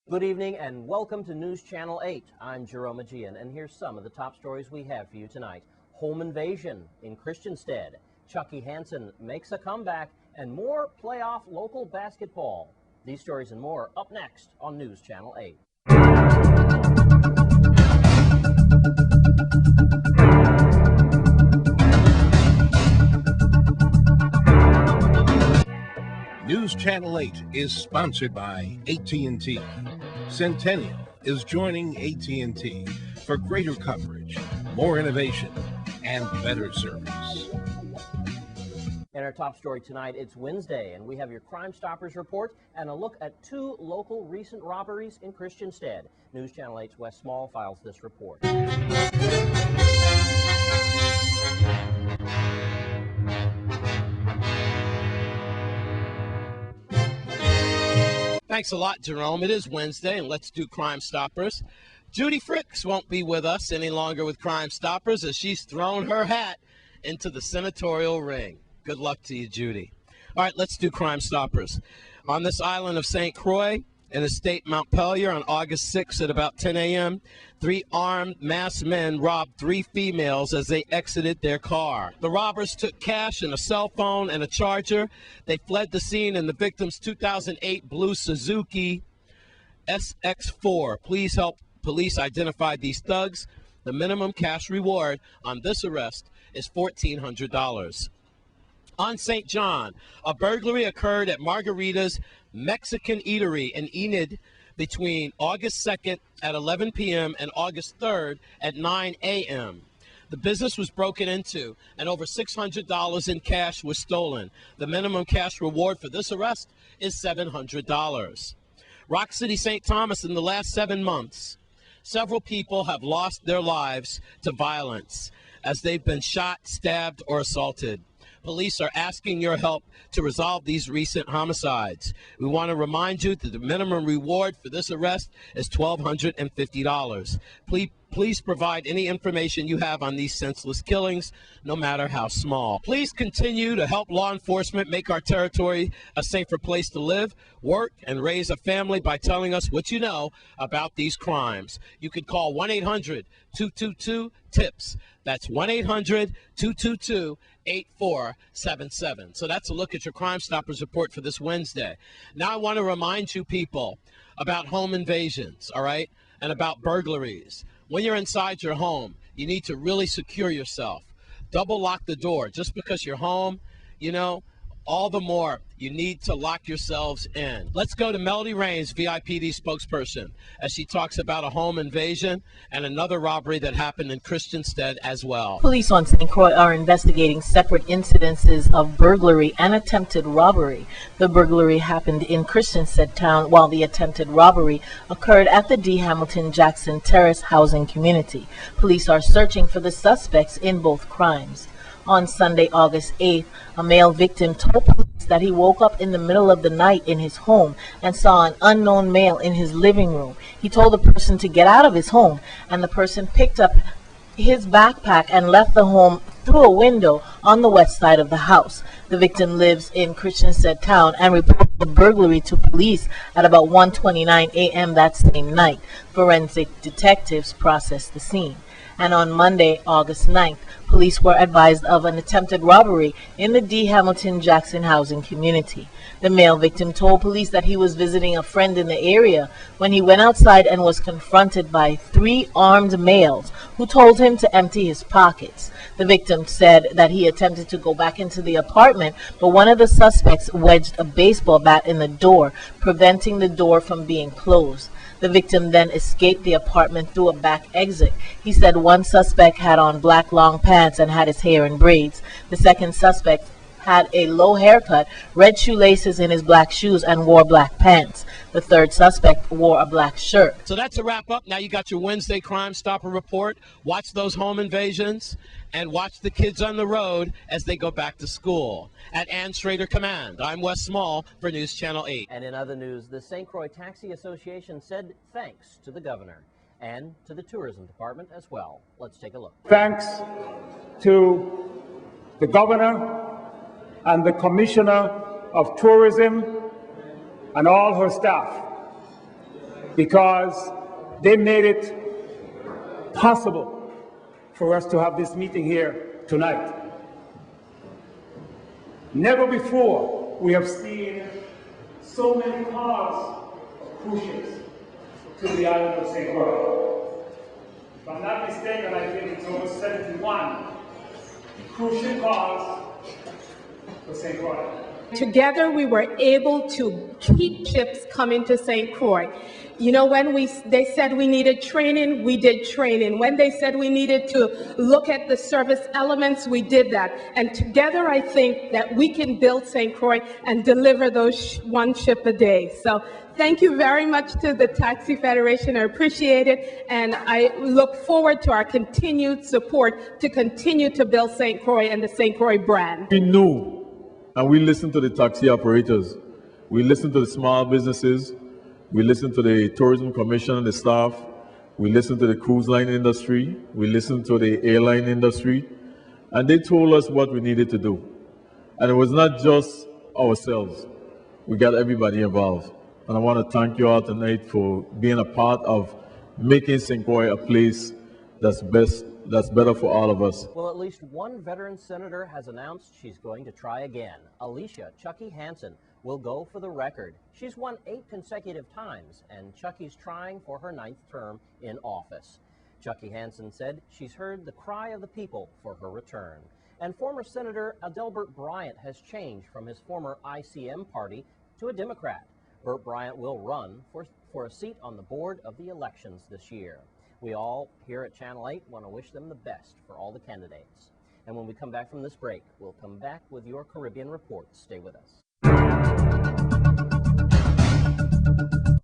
Good evening and welcome to News Channel 8. I'm Jerome Aegean, and here's some of the top stories we have for you tonight. Home invasion in Christiansted, Chucky Hansen makes a comeback, and more playoff local basketball. These stories and more up next on News Channel 8. News Channel 8 is sponsored by AT&T. Centennial is joining AT&T for greater coverage, more innovation, and better service. In our top story tonight, it's Wednesday, and we have your Crime Stoppers report and a look at two local recent robberies in Christiansted. News Channel 8's Wes Small files this report. Thanks a lot, Jerome. It is Wednesday, and let's do Crime Stoppers. Judy Fricks won't be with us any longer with Crime Stoppers as she's thrown her hat into the senatorial ring. Good luck to you, Judy. All right, let's do Crime Stoppers. On this island of St. Croix, in the state Montpelier, on August 6th at about 10 a.m., three armed masked men robbed three females as they exited their car. The robbers took cash and a cell phone and a charger. They fled the scene in the victim's 2008 blue Suzuki SX4. Please help police identify these thugs. The minimum cash reward on this arrest is $1,400. On St. John, a burglary occurred at Margarita's Mexican Eatery in Enid between August 2nd at 11 p.m. and August 3rd at 9 a.m. The business was broken into, and over $600 in cash was stolen. The minimum cash reward for this arrest is $700. Rock City, St. Thomas, in the last 7 months, several people have lost their lives to violence as they've been shot, stabbed, or assaulted. Police are asking your help to resolve these recent homicides. We want to remind you that the minimum reward for this arrest is $1,250. Please provide any information you have on these senseless killings, no matter how small. Please continue to help law enforcement make our territory a safer place to live, work, and raise a family by telling us what you know about these crimes. You can call 1-800-222-TIPS. That's 1-800-222-8477. So that's a look at your Crime Stoppers report for this Wednesday. Now I want to remind you people about home invasions, all right, and about burglaries. When you're inside your home, you need to really secure yourself. Double lock the door. Just because you're home, you know, all the more you need to lock yourselves in. Let's go to Melody Raines, VIPD spokesperson, as she talks about a home invasion and another robbery that happened in Christiansted as well. Police on St. Croix are investigating separate incidences of burglary and attempted robbery. The burglary happened in Christiansted town, while the attempted robbery occurred at the D. Hamilton Jackson Terrace housing community. Police are searching for the suspects in both crimes. On Sunday, August 8th, a male victim told police that he woke up in the middle of the night in his home and saw an unknown male in his living room. He told the person to get out of his home, and the person picked up his backpack and left the home through a window on the west side of the house. The victim lives in Christiansted town and reported the burglary to police at about 1:29 a.m. that same night. Forensic detectives processed the scene. And on Monday, August 9th, police were advised of an attempted robbery in the D. Hamilton Jackson housing community. The male victim told police that he was visiting a friend in the area when he went outside and was confronted by three armed males who told him to empty his pockets. The victim said that he attempted to go back into the apartment, but one of the suspects wedged a baseball bat in the door, preventing the door from being closed. The victim then escaped the apartment through a back exit. He said one suspect had on black long pants and had his hair in braids. The second suspect had a low haircut, red shoelaces in his black shoes, and wore black pants. The third suspect wore a black shirt. So that's a wrap up. Now you got your Wednesday Crime Stopper report. Watch those home invasions and watch the kids on the road as they go back to school. At Ann Schrader Command, I'm Wes Small for News Channel 8. And in other news, the St. Croix Taxi Association said thanks to the governor and to the tourism department as well. Let's take a look. Thanks to the governor and the Commissioner of Tourism and all her staff because they made it possible for us to have this meeting here tonight. Never before we have seen so many cars of cruise ships to the island of St. Croix. If I'm not mistaken, I think it's over 71 cruise ship cars for St. Croix. Together, we were able to keep ships coming to St. Croix. You know, when they said we needed training, we did training. When they said we needed to look at the service elements, we did that. And together, I think that we can build St. Croix and deliver those one ship a day. So thank you very much to the Taxi Federation. I appreciate it. And I look forward to our continued support to continue to build St. Croix and the St. Croix brand. We knew, and we listened to the taxi operators. We listened to the small businesses. We listened to the Tourism Commission and the staff. We listened to the cruise line industry. We listened to the airline industry. And they told us what we needed to do. And it was not just ourselves. We got everybody involved. And I want to thank you all tonight for being a part of making St. Croix a place that's better for all of us. Well, at least one veteran senator has announced she's going to try again. Alicia Chucky Hansen will go for the record. She's won 8 consecutive times, and Chucky's trying for her 9th term in office. Chucky Hansen said she's heard the cry of the people for her return. And former Senator Adelbert Bryant has changed from his former ICM party to a Democrat. Burt Bryant will run for a seat on the board of the elections this year. We all here at Channel 8 want to wish them the best for all the candidates. And when we come back from this break, we'll come back with your Caribbean reports. Stay with us.